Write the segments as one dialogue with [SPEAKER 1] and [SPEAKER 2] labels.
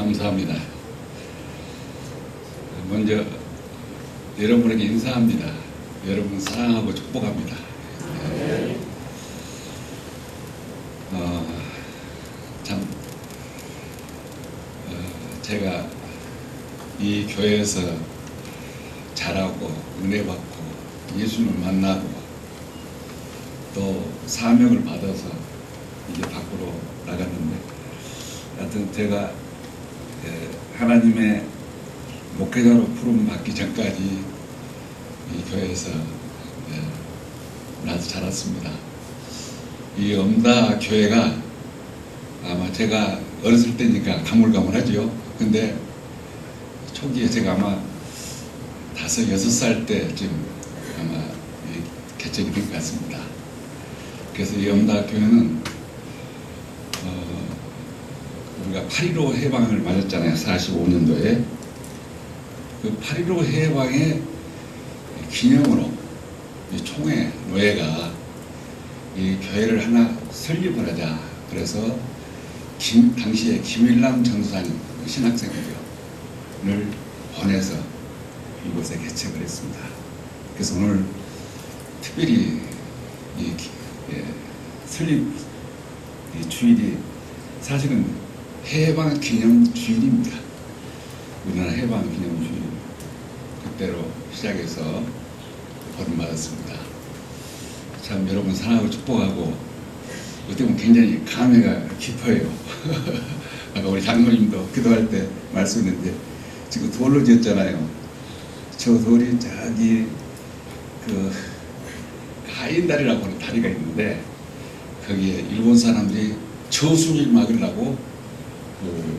[SPEAKER 1] 감사합니다. 먼저 여러분에게 인사합니다. 여러분 사랑하고 축복합니다. 참 제가 이 교회에서 자라고 은혜 받고 예수님을 만나고 또 사명을 받아서 이제 밖으로 나갔는데, 하여튼 제가 하나님의 목회자로 부름 받기 전까지 이 교회에서 나서 자랐습니다. 이 엄다 교회가 아마 제가 어렸을 때니까 가물가물하죠. 근데 초기에 제가 아마 5, 6살 때쯤 아마 개척이 된 것 같습니다. 그래서 이 엄다 교회는 우리가 8.15 해방을 맞았잖아요. 45년도에. 그 8.15 해방의 기념으로 이 총회 노예가 이 교회를 하나 설립을 하자. 그래서 당시에 김일남 전도사님 신학생들을 보내서 이곳에 개척을 했습니다. 그래서 오늘 특별히 이 설립 주일이 사실은 해방 기념 주일입니다. 우리나라 해방 기념 주일. 그때로 시작해서 버림받았습니다. 참 여러분 사랑하고 축복하고 어떻게 보면 굉장히 감회가 깊어요. 아까 우리 장로님도 기도할 때 말씀했는데 지금 돌로 지었잖아요. 저 돌이 저기 그 가인다리라고 하는 다리가 있는데 거기에 일본 사람들이 저수를 막으려고 그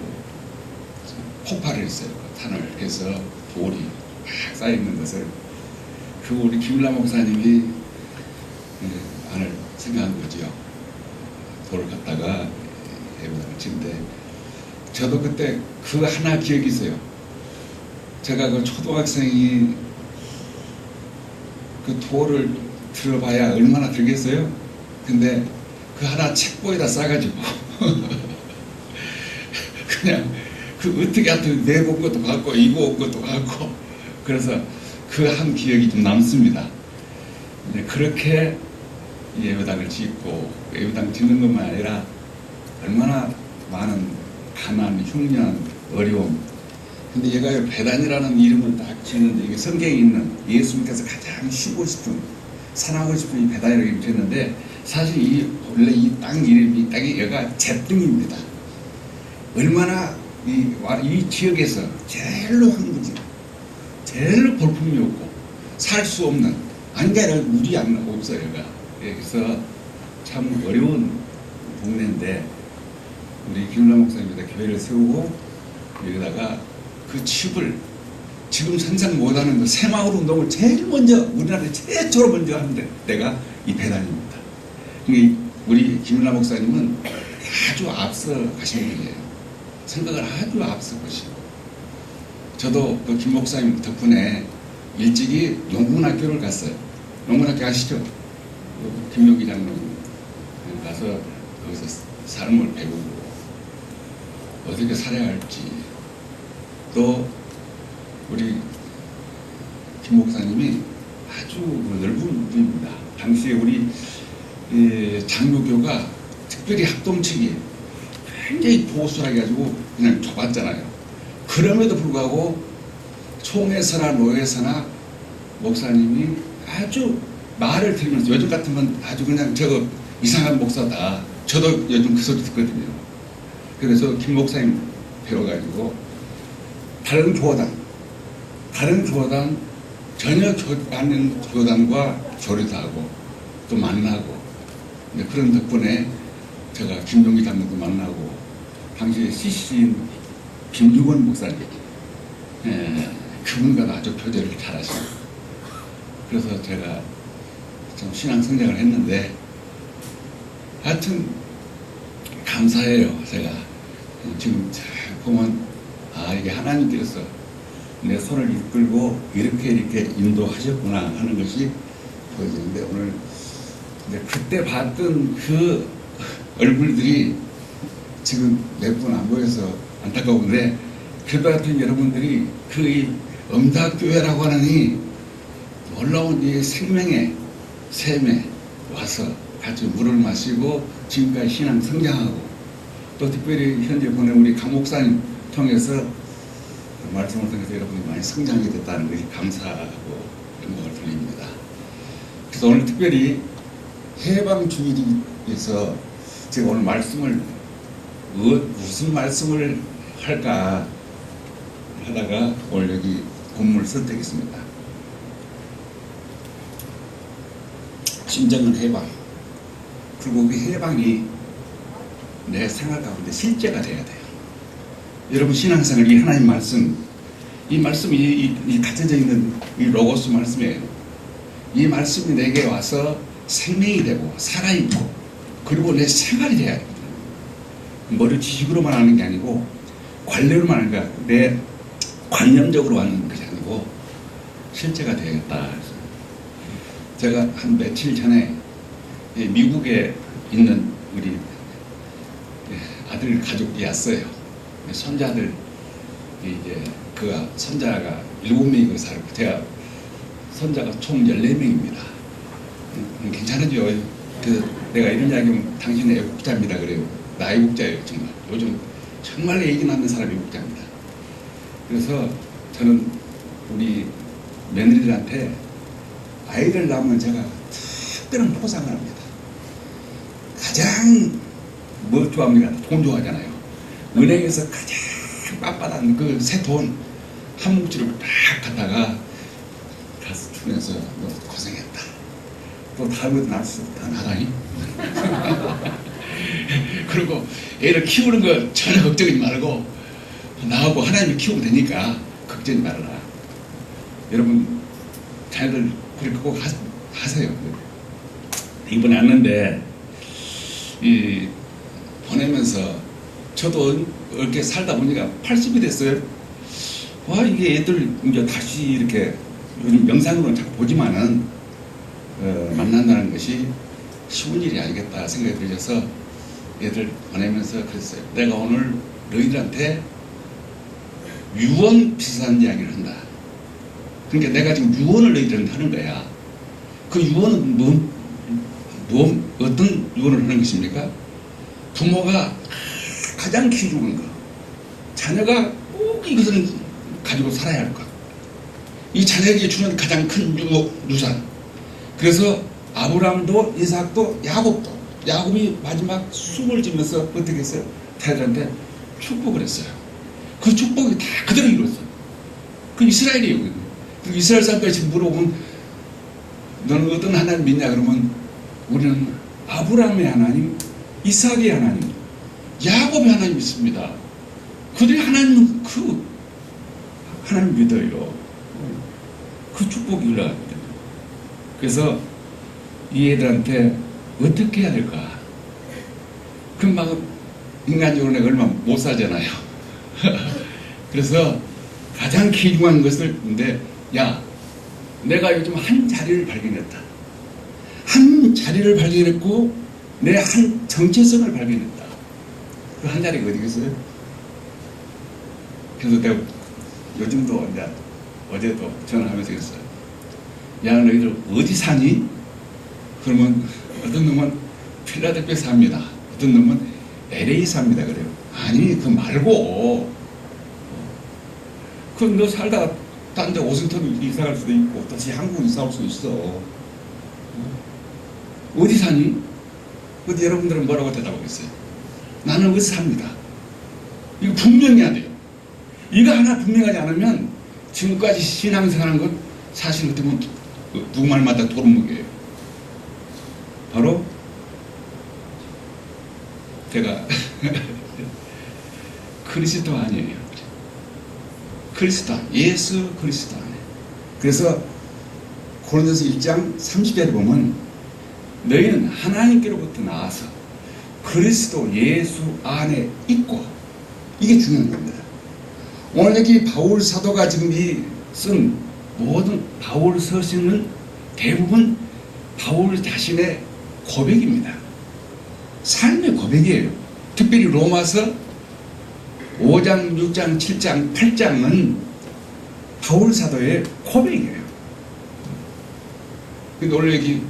[SPEAKER 1] 폭발을 했어요. 탄을. 그래서 돌이 막 쌓여있는 것을 그 우리 김일남 목사님이 안을 생각한 거죠. 돌을 갖다가 예배당을 치는데 저도 그때 그 하나 기억이 있어요. 제가 그 초등학생이 그 돌을 들어봐야 얼마나 들겠어요? 근데 그 하나 책보에다 싸가지고 그냥 그 어떻게 하여튼 내본 것도 같고 입어온 것도 같고 그래서 그 한 기억이 좀 남습니다. 그렇게 예배당을 짓고 예배당 짓는 것만 아니라 얼마나 많은 가난, 흉년, 어려움. 근데 얘가 배단이라는 이름을 딱 짓는데 이게 성경에 있는 예수님께서 가장 쉬고 싶은, 사랑하고 싶은 이 배단이라고 이름 짓는데 사실 원래 이 땅 이름이 땅이 얘가 잿등입니다. 얼마나 이 지역에서 제일로 황무지, 제일로 볼품이 없고 살 수 없는 안개를 물이 안 없어요. 얘가. 그래서 참 어려운 동네인데 우리 김일남 목사님이 교회를 세우고 여기다가 그 칩을 지금 상상 못하는 그 새마을 운동을 제일 먼저 우리나라에 최초로 먼저 하는 데가 이 배단입니다. 우리 김일남 목사님은 아주 앞서 가신 분이에요. 생각을 아주 앞서 보시고 저도 그 김 목사님 덕분에 일찍이 농군학교를 갔어요. 농군학교 아시죠? 김용기 장로님 가서 거기서 삶을 배우고 어떻게 살아야 할지, 또 우리 김 목사님이 아주 넓은 분입니다. 당시에 우리 장로교가 특별히 합동측이 굉장히 보수하게 가지고 그냥 좁았잖아요. 그럼에도 불구하고 총회서나 노회서나 목사님이 아주 말을 들으면서 요즘 같으면 아주 그냥 저거 이상한 목사다. 저도 요즘 그 소리 듣거든요. 그래서 김 목사님 배워가지고 다른 교단 전혀 아닌 교단과 교류도 하고 또 만나고 그런 덕분에 제가 김종기 장로도 만나고 당시에 CC인 김유건 목사님 그분과도 아주 교제를 잘하시고 그래서 제가 좀 신앙 성장을 했는데 하여튼 감사해요. 제가 지금 보면 이게 하나님께서 내 손을 이끌고 이렇게 인도하셨구나 하는 것이 보여지는데 오늘 그때 봤던 그 얼굴들이 지금 몇 분 안 보여서 안타까운데, 그래도 하여튼 여러분들이 그 음다교회라고 하는 이 놀라운 이 생명의 샘에 와서 같이 물을 마시고 지금까지 신앙 성장하고, 또 특별히 현재 보낸 우리 강 목사님 통해서 말씀을 통해서 여러분이 많이 성장하게 됐다는 것이 감사하고 영광을 돌립니다. 그래서 오늘 특별히 해방주일에서 제가 오늘 말씀을 무슨 말씀을 할까 하다가 오늘 여기 본문을 선택했습니다. 진정한 해방. 그리고 그 해방이 내 생활 가운데 실제가 돼야 돼요. 여러분 신앙생활 이 하나님 말씀, 이 말씀이 이 갇혀져 있는 이 로고스 말씀이에요. 이 말씀이 내게 와서 생명이 되고 살아있고 그리고 내 생활이 돼야 됩니다. 머리 지식으로만 하는 게 아니고 관례로만 하는 게 아니고 내 관념적으로 하는 것이 아니고 실제가 되겠다. 제가 한 며칠 전에 미국에 있는 우리 아들 가족이 왔어요. 손자들 이제 그 손자가 7명이 거기 살고 제가 손자가 총 14명입니다. 괜찮으죠? 내가 이런 이야기하면 당신은 애국자입니다 그래요. 나 애국자예요 정말. 요즘 정말 애기 낳는 사람이 애국자입니다. 그래서 저는 우리 며느리들한테 아이를 낳으면 제가 특별한 포상을 합니다. 가장 뭐 좋아합니까? 돈 좋아하잖아요. 은행에서 가장 빳빳한 그 새 돈 한 뭉치를 딱 갖다가 가서 주면서 너 고생했다. 또 다음에도 낳을 수 없다. 나라니. 그리고 애를 키우는 거 전혀 걱정하지 말고 나하고 하나님이 키우면 되니까 걱정하지 말아라. 여러분 자녀들 그렇게 꼭 하세요. 이번에 왔는데 보내면서 저도 이렇게 살다 보니까 80이 됐어요. 와 이게 애들 이제 다시 이렇게 요즘 영상으로는 자꾸 보지만은 만난다는 것이 쉬운 일이 아니겠다 생각이 들어서 애들 보내면서 그랬어요. 내가 오늘 너희들한테 유언 비슷한 이야기를 한다. 그러니까 내가 지금 유언을 너희들한테 하는 거야. 그 유언은 어떤 유언을 하는 것입니까? 부모가 가장 귀중한 거, 자녀가 꼭 이것을 가지고 살아야 할 것. 이 자녀에게 주는 가장 큰 유산. 그래서 아브라함도 이삭도 야곱이 마지막 숨을 지면서 어떻게 했어요? 자녀들한테 축복을 했어요. 그 축복이 다 그대로 이루어졌어요. 그 이스라엘이에요. 그 이스라엘 사람들이 지금 물어보면 너는 어떤 하나님 믿냐 그러면 우리는 아브라함의 하나님, 이삭의 하나님, 야곱의 하나님 믿습니다. 그들이 하나님은 그 하나님 믿어요. 그 축복이 올라갑니다. 그래서 이 애들한테 어떻게 해야 될까? 그럼 막 인간적으로 내가 얼마 못 사잖아요. 그래서 가장 귀중한 것을 근데 야 내가 요즘 한 자리를 발견했다. 한 자리를 발견했고 내 한 정체성을 발견했다. 그 한 자리가 어디겠어요? 그래서 내가 요즘도 이제 어제도 전화하면서 그랬어요. 야 너희들 어디 사니? 그러면 어떤 놈은 필라델피아 삽니다. 어떤 놈은 LA 삽니다. 그래요. 아니 그 말고 그럼 너 살다가 딴 데 오싱턴 이사 갈 수도 있고 다시 한국 이사 올 수도 있어. 어디 사니? 어디 여러분들은 뭐라고 대답하겠어요? 나는 어디서 삽니다. 이거 분명히 해야 돼요. 이거 하나 분명하지 않으면 지금까지 신앙생활한 건 사실 어떻게 보면 누구 말마다 도루묵이에요. 바로 제가 그리스도 아니에요. 그리스도 예수 그리스도 아니에요. 그래서 고린도서 1장 30절에 보면 너희는 하나님께로부터 나와서 그리스도 예수 안에 있고 이게 중요한 겁니다. 오늘 여기 바울 사도가 지금 쓴 모든 바울 서신은 대부분 바울 자신의 고백입니다. 삶의 고백이에요. 특별히 로마서 5장, 6장, 7장, 8장은 바울 사도의 고백이에요. 근데 오늘 여기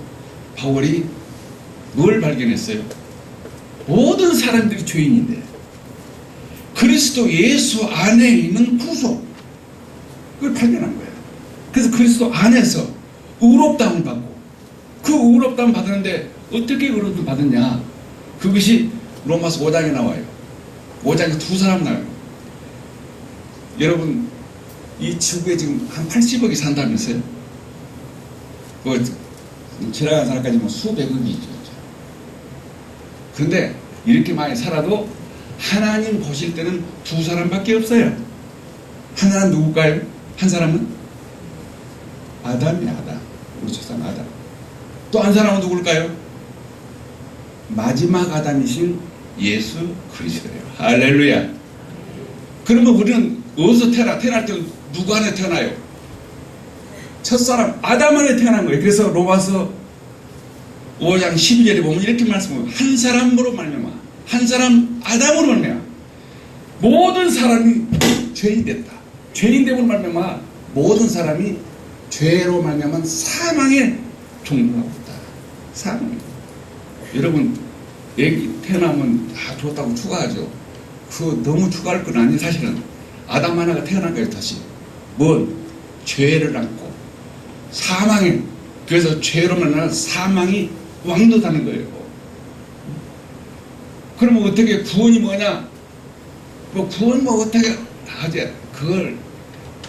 [SPEAKER 1] 바울이 뭘 발견했어요? 모든 사람들이 죄인인데 그리스도 예수 안에 있는 구속, 그걸 발견한 거예요. 그래서 그리스도 안에서 의롭다움을 받고, 그 의롭다움 받았는데 어떻게 의롭다움 받았냐? 그것이 로마서 5장에 나와요. 5장에 두 사람 나와요. 여러분, 이 지구에 지금 한 80억이 산다면서요? 지나간 사람까지 뭐 수백억이 있죠. 그런데 이렇게 많이 살아도 하나님 보실 때는 두 사람밖에 없어요. 하나는 누굴까요? 한 사람은 아담이야, 아담. 우리 조상 아담. 또 한 사람은 누굴까요? 마지막 아담이신 예수 그리스도예요. 할렐루야. 그러면 우리는 어디서 태어날 때 누구 안에 태어나요? 첫사람 아담 안에 태어난 거예요. 그래서 로마서 5장 12절에 보면 이렇게 말씀해요. 한 사람으로 말미암아, 한 사람 아담으로 말미암아 모든 사람이 죄인 됐다. 죄인 되고 말미암아 모든 사람이 죄로 말미암아 사망에 종로하고 있다. 사망. 여러분, 애기 태어나면 다 좋다고 추가하죠. 그 너무 추가할 건 아니. 사실은 아담 하나가 태어난 거예요. 다시 뭔 죄를 안고 사망에, 그래서 죄로 말미암아 사망이 왕도다는 거예요. 그러면 어떻게 구원이 뭐냐? 뭐 구원 뭐 어떻게 하지? 그걸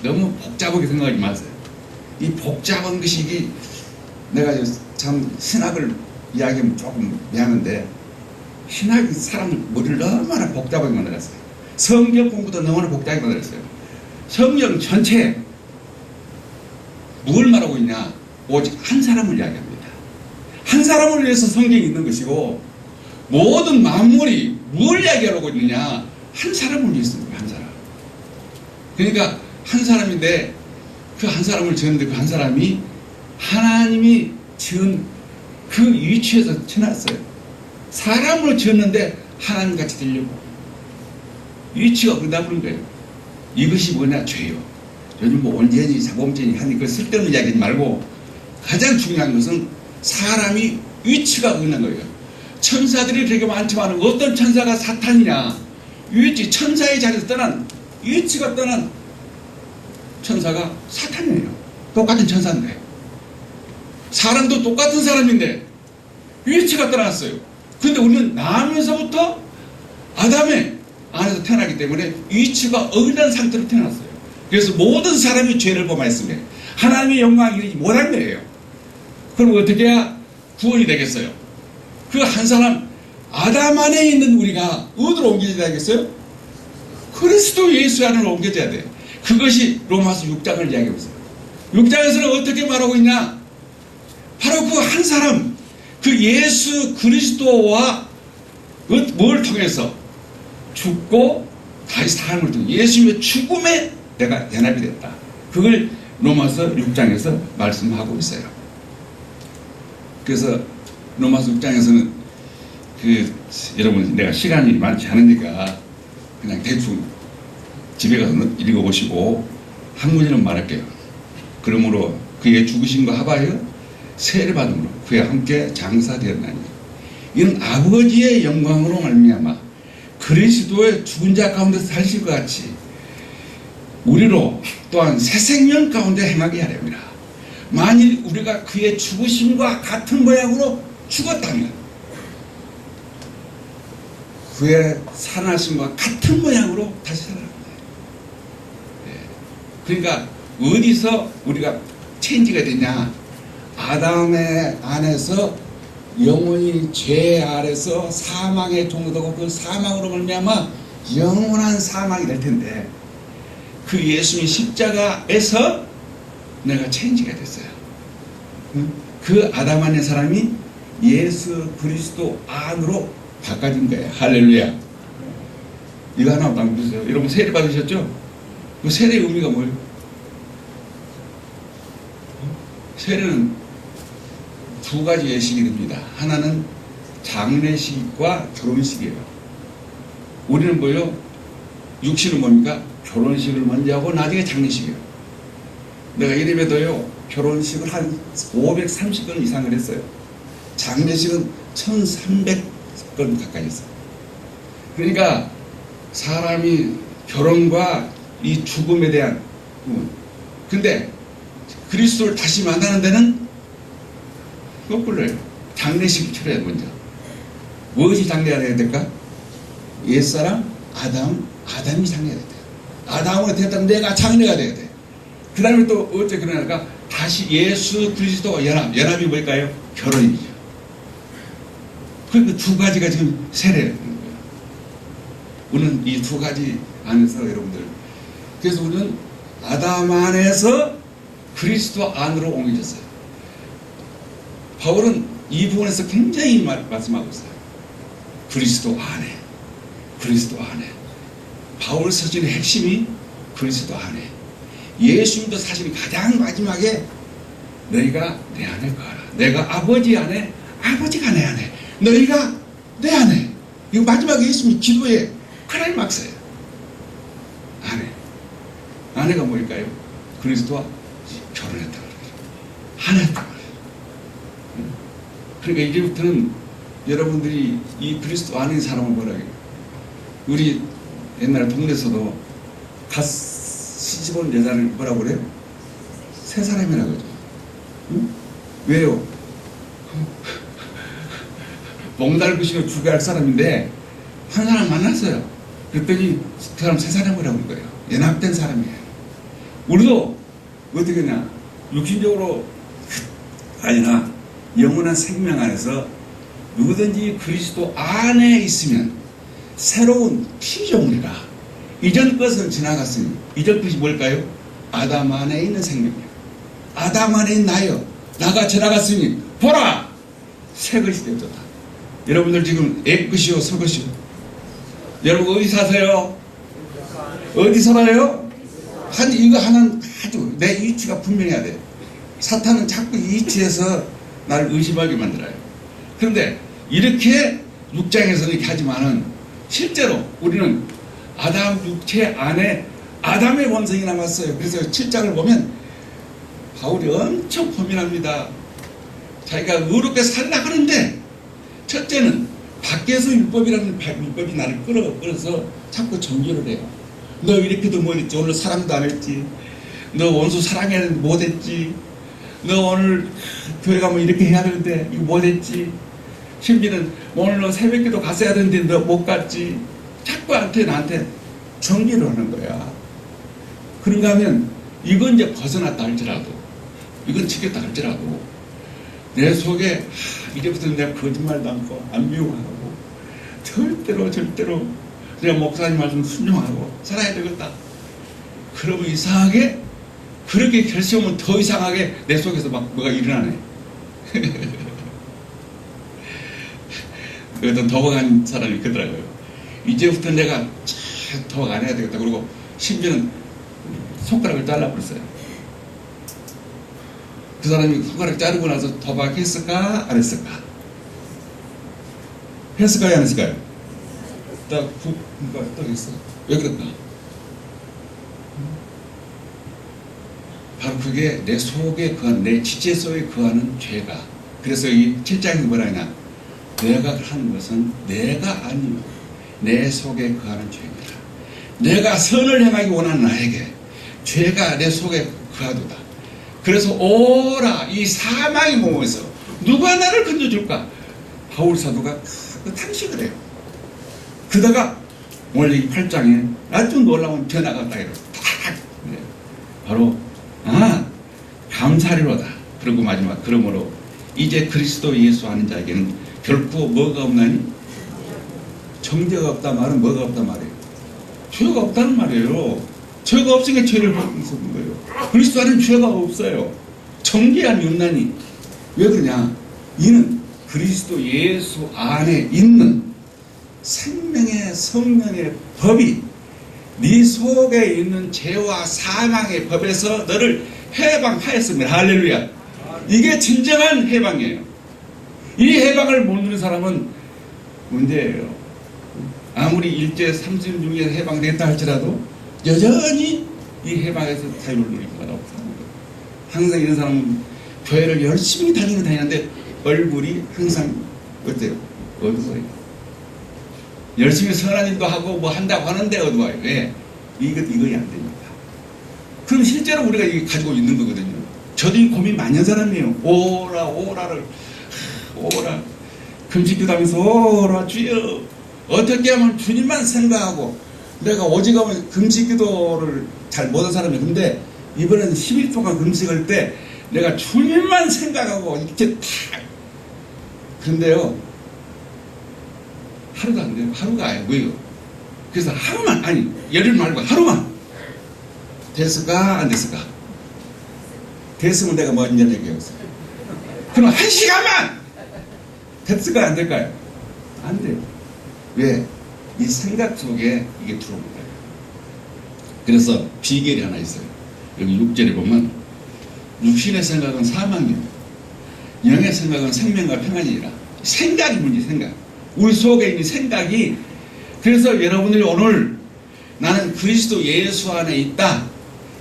[SPEAKER 1] 너무 복잡하게 생각하지 마세요. 이 복잡한 것이 내가 참 신학을 이야기하면 조금 미안한데, 신학이 사람을 머리를 얼마나 복잡하게 만들었어요. 성경 공부도 너무나 복잡하게 만들었어요. 성경 전체에 뭘 말하고 있냐? 오직 한 사람을 이야기합니다. 한 사람을 위해서 성경이 있는 것이고, 모든 만물이 뭘 이야기하고 있느냐? 한 사람을 위해서 있는 거예요. 한 사람. 그러니까 한 사람인데 그 한 사람을 지었는데 그 한 사람이 하나님이 지은 그 위치에서 지났어요. 사람으로 지었는데 하나님같이 되려고 위치가 그러다 보는 거예요. 이것이 뭐냐? 죄요. 요즘 뭐 온전히 자범죄니 하니 그 쓸데없는 이야기하지 말고, 가장 중요한 것은 사람이 위치가 있는 거예요. 천사들이 되게 많지만 어떤 천사가 사탄이냐? 위치, 천사의 자리에서 떠난, 위치가 떠난 천사가 사탄이에요. 똑같은 천사인데. 사람도 똑같은 사람인데 위치가 떠났어요. 근데 우리는 나면서부터 아담의 안에서 태어나기 때문에 위치가 어긋난 상태로 태어났어요. 그래서 모든 사람이 죄를 범하였으며 하나님의 영광을 이루지 못한 거예요. 그럼 어떻게 해야 구원이 되겠어요? 그 한 사람 아담 안에 있는 우리가 어디로 옮겨져야 되겠어요? 그리스도 예수 안으로 옮겨져야 돼. 그것이 로마서 6장을 이야기하고 있어요. 6장에서는 어떻게 말하고 있냐? 바로 그 한 사람, 그 예수 그리스도와 뭘 통해서 죽고 다시 사람을 통해 예수님의 죽음에 내가 연합이 됐다. 그걸 로마서 6장에서 말씀하고 있어요. 그래서 로마서 6장에서는 여러분, 내가 시간이 많지 않으니까 그냥 대충 집에 가서 읽어보시고 한 문제는 말할게요. 그러므로 그의 죽으심과 합하여 세례 받음으로 그와 함께 장사되었나니 이는 아버지의 영광으로 말미암아 그리스도의 죽은 자 가운데서 살실 것 같이 우리로 또한 새 생명 가운데 행하게 하렵니다. 만일 우리가 그의 죽으심과 같은 모양으로 죽었다면 그의 살아나심과 같은 모양으로 다시 살아납니다. 그러니까 어디서 우리가 체인지가 되냐? 아담의 안에서 영원히 죄 아래서 사망에 종도되고 그 사망으로 말미암아 영원한 사망이 될 텐데, 그 예수님의 십자가에서 내가 체인지가 됐어요. 그 아담 안의 사람이 예수 그리스도 안으로 바꿔진 거예요. 할렐루야. 이거 하나 남겨주세요. 여러분 세례 받으셨죠? 그 세례의 의미가 뭐예요? 세례는 두 가지 예식이 됩니다. 하나는 장례식과 결혼식이에요. 우리는 뭐요? 육신은 뭡니까? 결혼식을 먼저 하고 나중에 장례식이에요. 내가 이름에도요 결혼식을 한 530건 이상을 했어요. 장례식은 1300건 가까이 했어요. 그러니까 사람이 결혼과 이 죽음에 대한 근데 그리스도를 다시 만나는 데는 거꾸로예요. 장례식을 치러야 먼저. 무엇이 장례가 돼야 될까? 옛사람 아담이 장례가 돼야 돼. 아담으로 됐다면 내가 장례가 돼야 돼. 그 다음에 또 어째 그러니까 다시 예수 그리스도와 연합이 뭘까요? 결혼이죠. 그러니까 두 가지가 지금 세례를 하는 거예요. 우리는 이 두 가지 안에서 여러분들 그래서 우리는 아담 안에서 그리스도 안으로 옮겨졌어요. 바울은 이 부분에서 굉장히 말씀하고 있어요. 그리스도 안에 바울 서신의 핵심이 그리스도 안에 예수님도 사실 가장 마지막에 너희가 내 안에 거하라. 내가 아버지 안에 아버지가 내 안에 너희가 내 안에 이거 마지막에 예수님이 기도에 클라이막스예요. 아내가 뭘까요? 그리스도와 결혼했다고 그래요. 하나였다고 그래요. 그러니까 이제부터는 여러분들이 이 그리스도 안에 사람을 뭐라 해요? 우리 옛날에 동네에서도 갓 시집온 여자를 뭐라고 그래요? 새 사람이라고 그러죠. 응? 왜요? 몽달고 신고 죽어야 할 사람인데 한 사람 만났어요. 그랬더니 그 사람 새 사람이라고 그런 거예요. 연합된 사람이에요. 우리도 어떻게 했냐? 육신적으로 아니나 영원한 생명 안에서 누구든지 그리스도 안에 있으면 새로운 피조물이라. 이전 것은 지나갔으니 이전 것이 뭘까요? 아담 안에 있는 생명이요. 아담 안에 있는 나요. 나가 지나갔으니 보라! 새 것이 되었다. 여러분들 지금 옛것이요 새것이요. 여러분 어디 사세요? 어디 살아요? 이거 하나는 아주 내 위치가 분명해야 돼. 사탄은 자꾸 이 위치에서 나를 의심하게 만들어요. 그런데 이렇게 육장에서는 이렇게 하지만은 실제로 우리는 아담 육체 안에 아담의 원성이 남았어요. 그래서 7장을 보면 바울이 엄청 고민합니다. 자기가 의롭게 살려고 하는데 첫째는 밖에서 율법이라는 율법이 나를 끌어서 자꾸 정죄를 해요. 너 이렇게도 못했지. 오늘 사랑도 안 했지. 너 원수 사랑해 못했지. 너 오늘 교회 가면 이렇게 해야 되는데 이거 못했지. 심지어는 오늘 너 새벽기도 갔어야 되는데 너 못 갔지. 자꾸 나한테 정죄를 하는 거야. 그런가 하면 이건 이제 벗어났다 할지라도 이건 지켰다 할지라도 내 속에 이제부터는 내가 거짓말도 않고 안 미워하고 절대로 내가 목사님 말씀 순종하고 살아야 되겠다. 그러면 이상하게 그렇게 결심하면 더 이상하게 내 속에서 막 뭐가 일어나네. 어떤 도박한 사람이 있더라고요. 이제부터 내가 도박 안 해야 되겠다. 그리고 심지어는 손가락을 잘라버렸어요. 그 사람이 손가락 자르고 나서 도박했을까 안 했을까? 했을까요 안 했을까요? 딱 했어. 왜 그럴까? 바로 그게 내 속에 거한 내 지체 속에 거하는 죄가. 그래서 이 7장이 뭐라 하냐? 내가 하는 것은 내가 아니요 내 속에 거하는 죄입니다. 내가 선을 행하기 원하는 나에게 죄가 내 속에 거하도다. 그래서 오라 이 사망의 몸에서 누가 나를 건져줄까? 바울 사도가 탄식을 해요. 그러다가 오늘 이 8장에 아주 놀라운 변화가 딱 이래요. 바로 감사리로다. 그리고 마지막 그러므로 이제 그리스도 예수 아는 자에게는 결코 뭐가 없나니? 정죄가 없다 말은 뭐가 없다 말이에요. 죄가 없다는 말이에요. 죄가 없으니까 죄를 받는 거예요. 그리스도 안에는 죄가 없어요. 정죄함이 없나니. 왜 그러냐? 이는 그리스도 예수 안에 있는 생명의 성령의 법이 네 속에 있는 죄와 사망의 법에서 너를 해방하였습니다. 할렐루야. 이게 진정한 해방이에요. 이 해방을 못 누리는 사람은 문제예요. 아무리 일제 36년 해방됐다 할지라도 여전히 이 해방에서 자유를 누릴 수가 없습니다. 항상 이런 사람은 교회를 열심히 다니는데 얼굴이 항상 어때요? 어두워요. 열심히 선한 일도 하고 뭐 한다고 하는데 어두워요. 왜? 이거이 안 됩니다. 그럼 실제로 우리가 이게 가지고 있는 거거든요. 저도 이 고민 많이 한 사람이에요. 오라 금식기도 하면서 오라 주여, 어떻게 하면 주님만 생각하고, 내가 오직하면 금식기도를 잘 못한 사람이에요. 근데 이번에는 10일 동안 금식할 때 내가 주님만 생각하고 이렇게 탁, 근데요 하루도 안 돼요. 하루가 아니고요. 그래서 하루만, 아니 열흘 말고 하루만 됐을까 안 됐을까? 됐으면 내가 뭐 있냐는 얘기였어요. 그럼 한 시간만 됐을까요 안 될까요? 안 돼요. 왜? 이 생각 속에 이게 들어옵니다. 그래서 비결이 하나 있어요. 여기 6절에 보면 육신의 생각은 사망이요 영의 생각은 생명과 평안이니라. 생각이 문제. 생각. 우리 속에 있는 생각이. 그래서 여러분들이 오늘 나는 그리스도 예수 안에 있다,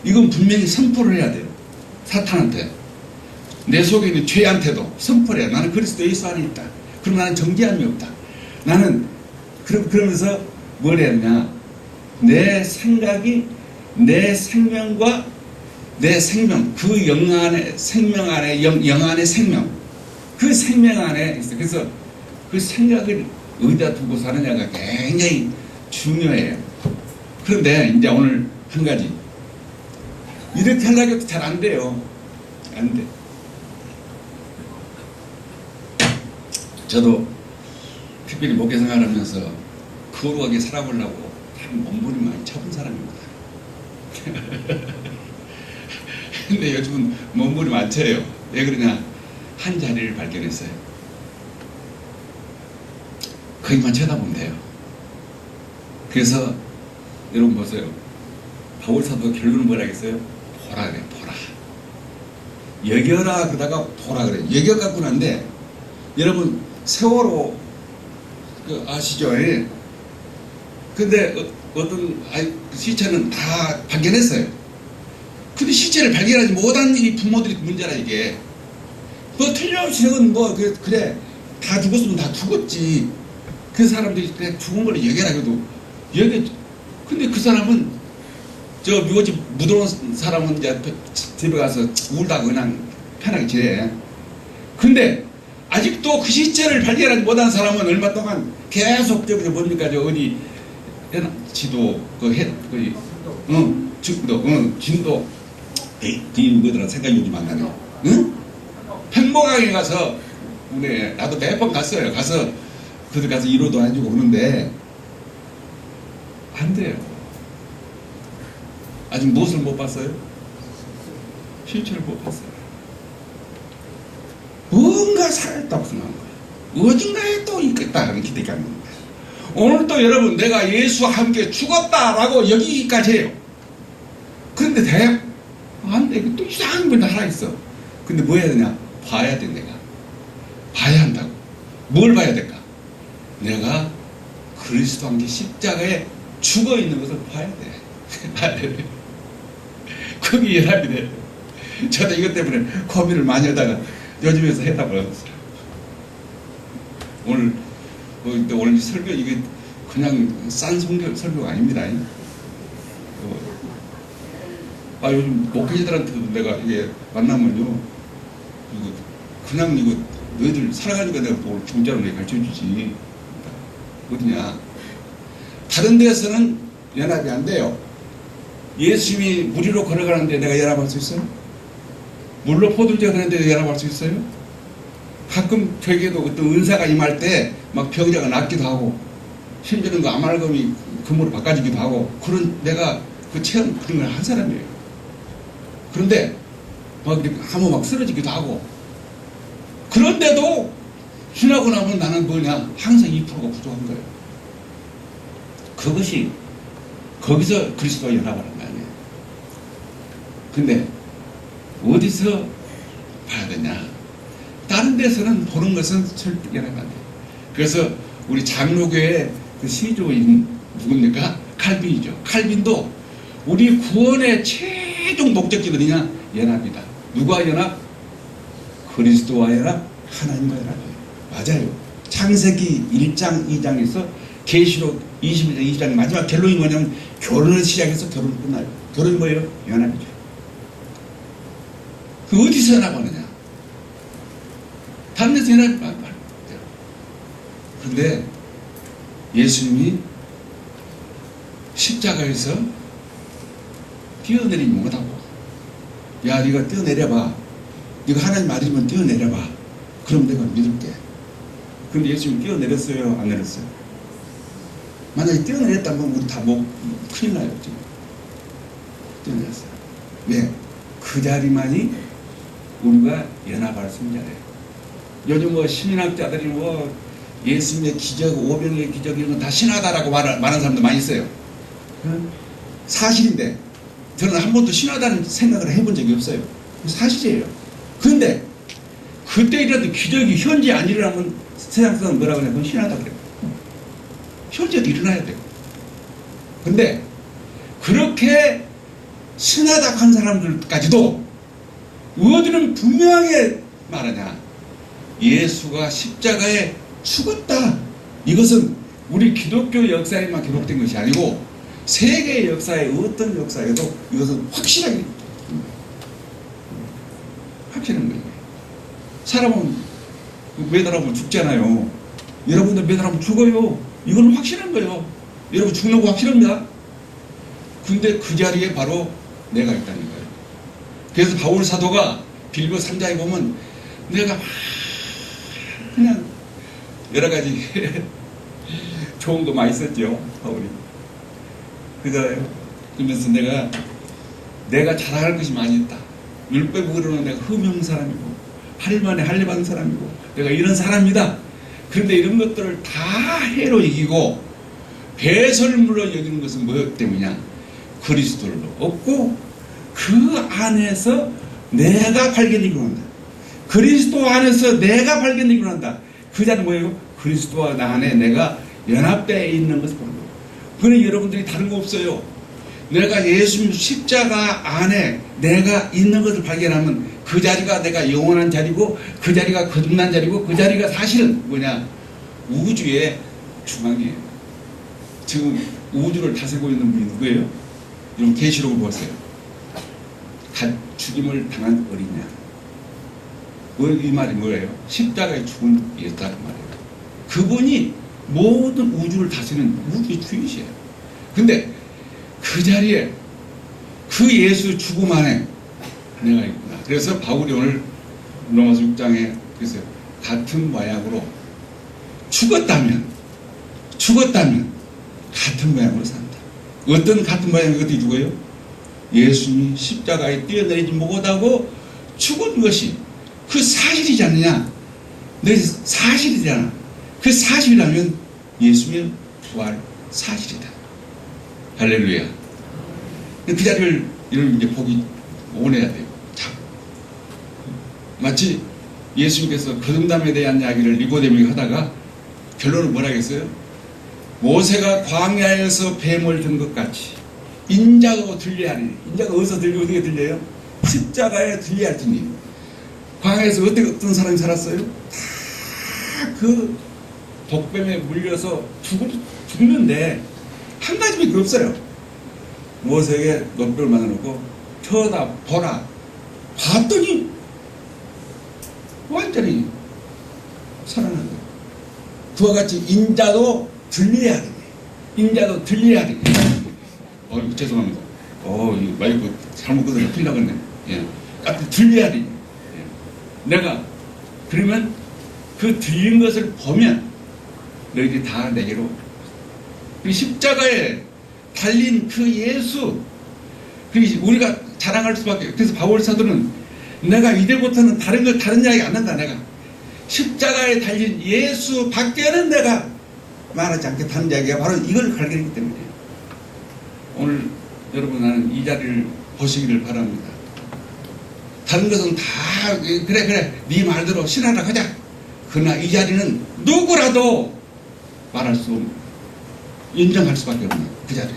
[SPEAKER 1] 이건 분명히 선포를 해야 돼요. 사탄한테, 내 속에 있는 죄한테도 선포를 해야 돼. 나는 그리스도 예수 안에 있다. 그럼 나는 정죄함이 없다. 나는 그러면서 뭘 해야 하냐, 내 생각이 내 생명과 내 생명, 그 영 안에, 생명 안에, 영 안에 생명, 그 생명 안에 있어. 그래서 그 생각을 어디다 두고 사느냐가 굉장히 중요해요. 그런데 이제 오늘 한 가지, 이렇게 하려고 해도 잘 안 돼요. 안 돼. 저도 특별히 목회 생활하면서 거룩하게 살아보려고 참 몸부림 많이 쳐본 사람입니다. 근데 요즘은 몸부림 안 쳐요. 왜 그러냐, 한 자리를 발견했어요. 거기만 쳐다보면 돼요. 그래서 여러분 보세요. 바울 사도 결론은 뭐라 했어요? 보라 그래, 보라. 여겨라 그러다가 보라 그래. 여겨갖고 난데, 여러분 세월호 아시죠? 예? 근데 어떤 시체는 다 발견했어요. 근데 시체를 발견하지 못한 이 부모들이 문제라. 이게 뭐 틀림없이 뭐 그래 다 죽었으면 다 죽었지. 그 사람들이 그래 죽은 걸 여겨라 해도 근데 그 사람은 저 묘지 묻어놓은 사람은 이제 집에 가서 울다가 그냥 편하게 지내. 근데 아직도 그 시체를 발견하지 못한 사람은 얼마 동안 계속 저기 뭡니까, 저 어디 지도 진도 이거들은 생각이 요즘 안 나네. 응? 행복하게 가서, 네, 나도 몇 번 갔어요. 가서 그들 가서 위로도 해주고 그러는데 안 돼요. 아직 무엇을 못 봤어요? 실체를 못 봤어요. 뭔가 살았다고 생각한 거예요. 어딘가에 또 있겠다는 기대가 있는 거예요. 오늘 또 여러분, 내가 예수와 함께 죽었다라고 여기기까지 해요. 그런데 돼요? 안 돼. 또 이상한 게 하나 있어. 근데 뭐 해야 되냐? 봐야 돼. 내가 봐야 한다고. 뭘 봐야 될까? 내가 그리스도와 함께 십자가에 죽어 있는 것을 봐야 돼. 그게 예람이 돼. 저도 이것 때문에 고민을 많이 하다가 요즘에서 했다 버렸어요. 오늘 설교, 이게 그냥 싼 설교가 아닙니다. 요즘 목회자들한테도 내가 이게 만나면요, 그냥 너희들 살아가니까 내가 뭘 진짜로 가르쳐 주지. 어디냐? 다른 데서는 연합이 안 돼요. 예수님이 물 위로 걸어가는데 내가 연합할 수 있어요? 물로 포도주가 되는데 연합할 수 있어요? 가끔 저에게도 어떤 은사가 임할 때 막 병자가 낫기도 하고, 심지어는 그 아말감이 금으로 바꿔지기도 하고, 그런 내가 그 체험 그런 걸 한 사람이에요. 그런데 막 이렇게 하면 막 쓰러지기도 하고, 그런데도 지나고 나면 나는 뭐냐, 항상 2%가 부족한 거예요. 그것이 거기서 그리스도와 연합하는 거 아니에요. 근데 어디서 봐야 되냐? 다른 데서는 보는 것은 절대 연합 안 돼요. 그래서 우리 장로교회 그 시조인 누굽니까? 칼빈이죠. 칼빈도 우리 구원의 최종 목적지가 어디냐? 연합이다. 누구와 연합? 그리스도와 연합, 하나님과 연합이에요. 맞아요. 창세기 1장, 2장에서 계시록 21장, 20장 마지막 결론이 뭐냐면 결혼을 시작해서 결혼을 끝나요. 결혼이 뭐예요? 연합이죠. 그 어디서 연합하느냐? 다른 데서 연합이 말이에요. 그런데 예수님이 십자가에서 뛰어내리지 못하고, 야, 네가 뛰어내려봐. 네가 하나님 아들이면 뛰어내려봐. 그럼 내가 믿을게. 그런데 예수님이 뛰어내렸어요? 안 내렸어요? 만약에 뛰어내렸다면 우리 다 큰일 나요. 지금. 뛰어내렸어요. 왜? 그 자리만이 우리가 연합할 수 있는 자리예요. 요즘 신학자들이 예수님의 기적, 오병의 기적 이런 건 다 신하다라고 말하는 사람도 많이 있어요. 사실인데 저는 한 번도 신하다는 생각을 해본 적이 없어요. 사실이에요. 그런데 그때라도 기적이 현재 안 일어나면 세상 사람은 뭐라고 하냐면 그건 신하다 그래요. 현재도 일어나야 돼요. 근데 그렇게 신하다 한 사람들까지도 어디는 분명하게 말하냐, 예수가 십자가에 죽었다. 이것은 우리 기독교 역사에만 기록된 것이 아니고 세계 역사의 어떤 역사에도 이것은 확실한 거예요. 사람은 매달하면 죽잖아요. 여러분들 매달하면 죽어요. 이건 확실한 거예요. 여러분 죽는 거 확실합니다. 근데 그 자리에 바로 내가 있다는 거예요. 그래서 바울 사도가 빌보 3장에 보면 내가 막 그냥 여러 가지 좋은 거 많이 썼죠. 바울이. 그잖아요. 그러면서 내가 자랑할 것이 많이 있다. 율법으로는 내가 흠용 사람이고 할만에 할례받은 사람이고 내가 이런 사람이다. 그런데 이런 것들을 다 해로 이기고 배설물로 여기는 것은 무엇 때문이냐? 그리스도를 얻고 그 안에서 내가 발견되기로 한다. 그리스도 안에서 내가 발견되기로 한다. 그 자는 뭐예요? 그리스도와 나 안에 내가 연합되어 있는 것을 보는 거예요. 그러니 여러분들이 다른 거 없어요. 내가 예수님 십자가 안에 내가 있는 것을 발견하면 그 자리가 내가 영원한 자리고 그 자리가 거듭난 자리고 그 자리가 사실은 뭐냐? 우주의 중앙이에요. 지금 우주를 다스리고 있는 분이 누구예요? 여러분 계시록을 보세요. 죽임을 당한 어린 양. 이 말이 뭐예요? 십자가에 죽은 예수라는 말이에요. 그분이 모든 우주를 다스리는 우주의 주인이에요. 근데 그 자리에 그 예수 죽음 안에 내가 있구나. 그래서 바울이 오늘 로마서 6장에 그래서 같은 모양으로 죽었다면 같은 모양으로 산다. 어떤 같은 모양이 어떻게 죽어요? 예수님이 십자가에 뛰어내리지 못하고 죽은 것이 그 사실이지 않느냐? 내 사실이잖아. 그 사실이라면 예수님의 부활 사실이다. 할렐루야. 그 자리를 이런 이제 보기 원해야 돼요. 참. 마치 예수님께서 거듭남에 대한 이야기를 니고데모에게 하다가 결론은 뭐라 했어요? 모세가 광야에서 뱀을 든 것 같이 인자도 들려야 하니. 인자가 어디서 들리고 어떻게 들려요? 십자가에 들려야 하니. 광야에서 어떤 사람이 살았어요? 다 그 독뱀에 물려서 죽는데 한 가지밖에 없어요. 모세에게 노뼈를 만들어놓고 쳐다보라. 봤더니 완전히 살아난 거예요. 그와 같이 인자도 들려야 되네. 인자도 들려야 되네. 죄송합니다. 이 마이크 잘못 끄서 큰일 나겠네. 예. 들려야 되네. 예. 내가 그러면 그 들린 것을 보면 너희들이 다 내게로 그 십자가에 달린 그 예수, 우리가 자랑할 수밖에 없어요. 그래서 바울 사도는 내가 이제부터는 다른 이야기 안 한다. 내가 십자가에 달린 예수 밖에는 내가 말하지 않겠다는 이야기가 바로 이걸 갈기기 때문에 오늘 여러분 나는 이 자리를 보시기를 바랍니다. 다른 것은 다 그래 네 말대로 신하라 하자. 그러나 이 자리는 누구라도 말할 수 없는 인정할 수밖에 없는 그 자리에.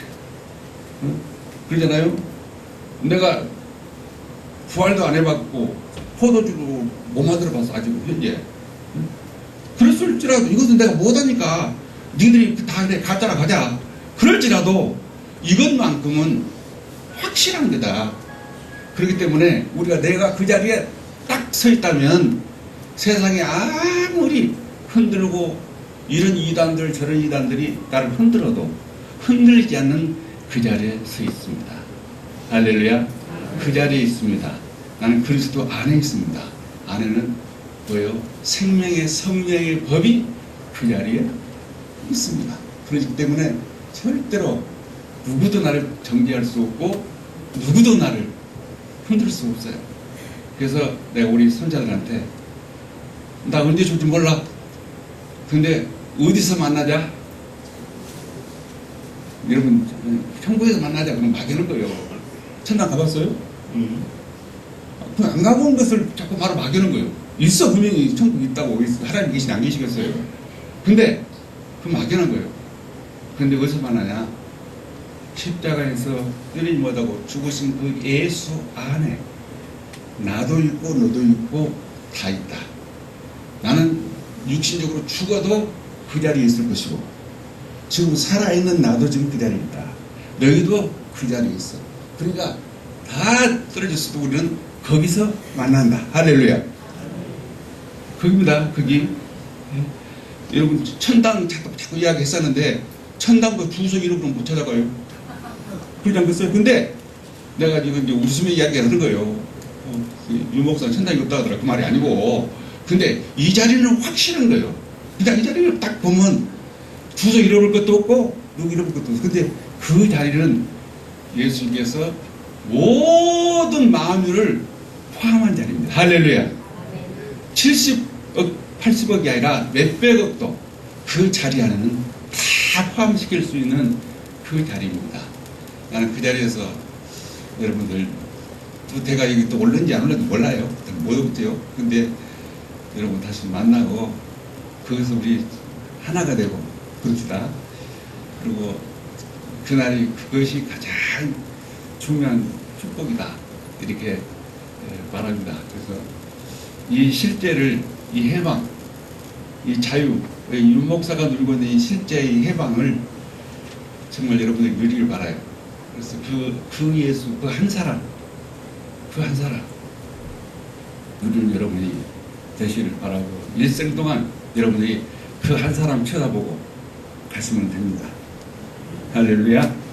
[SPEAKER 1] 그러잖아요. 내가 부활도 안 해봤고 포도주도 못 만들어봐서 아직 현재. 그랬을지라도 이것은 내가 못하니까 니들이 다 그래 가짜라 가자. 그럴지라도 이것만큼은 확실한 거다. 그렇기 때문에 우리가 내가 그 자리에 딱 서 있다면 세상에 아무리 흔들고 이런 이단들 저런 이단들이 나를 흔들어도 흔들리지 않는 그 자리에 서 있습니다. 할렐루야. 그 자리에 있습니다. 나는 그리스도 안에 있습니다. 안에는 뭐예요? 생명의 성령의 법이 그 자리에 있습니다. 그렇기 때문에 절대로 누구도 나를 정죄할 수 없고 누구도 나를 흔들 수 없어요. 그래서 내가 우리 손자들한테 나 언제 줄지 몰라. 근데 어디서 만나자? 여러분 천국에서 만나자 그러면 막이는 거예요. 천당 가봤어요? 안 가본 것을 자꾸 바로 막이는 거예요. 있어 분명히 천국 있다고 하나님 계시지 안 계시겠어요? 근데 그 막이는 거예요. 근데 어디서 만나냐? 십자가에서 때리지 못하고 죽으신 그 예수 안에 나도 있고 너도 있고 다 있다. 나는 육신적으로 죽어도 그 자리에 있을 것이고 지금 살아있는 나도 지금 그 자리에 있다. 너희도 그 자리에 있어. 그러니까 다 떨어졌어도 우리는 거기서 만난다. 할렐루야. 거기입니다. 거기. 여러분 천당 자꾸 이야기했었는데 천당도 주소 이름으로 못 찾아가요. 그러지 않겠어요? 근데 내가 지금 이제 웃으며 이야기하는 거예요. 유목사는 천당이 없다 하더라. 그 말이 아니고. 근데 이 자리는 확실한 거예요. 그냥 이 자리를 딱 보면 주소 잃어볼 것도 없고 누구 잃어볼 것도 없고. 근데 그 자리는 예수님께서 모든 만유를 포함한 자리입니다. 할렐루야. 70억, 80억이 아니라 몇백억도 그 자리 안에는 다 포함시킬 수 있는 그 자리입니다. 나는 그 자리에서 여러분들 또 내가 여기 또 올는지 안 올는지 몰라요. 못 없죠. 근데 여러분 다시 만나고 거기서 우리 하나가 되고 그럽시다. 그리고 그날이 그것이 가장 중요한 축복이다. 이렇게 말합니다. 그래서 이 실제를 이 해방, 이 자유, 윤 목사가 누리고 있는 이 실제의 해방을 정말 여러분들이 누리길 바라요. 그래서 그 예수, 그 한 사람 누리는 여러분이 되시기를 바라고 일생 동안 여러분들이 그 한 사람 쳐다보고 가시면 됩니다. 할렐루야.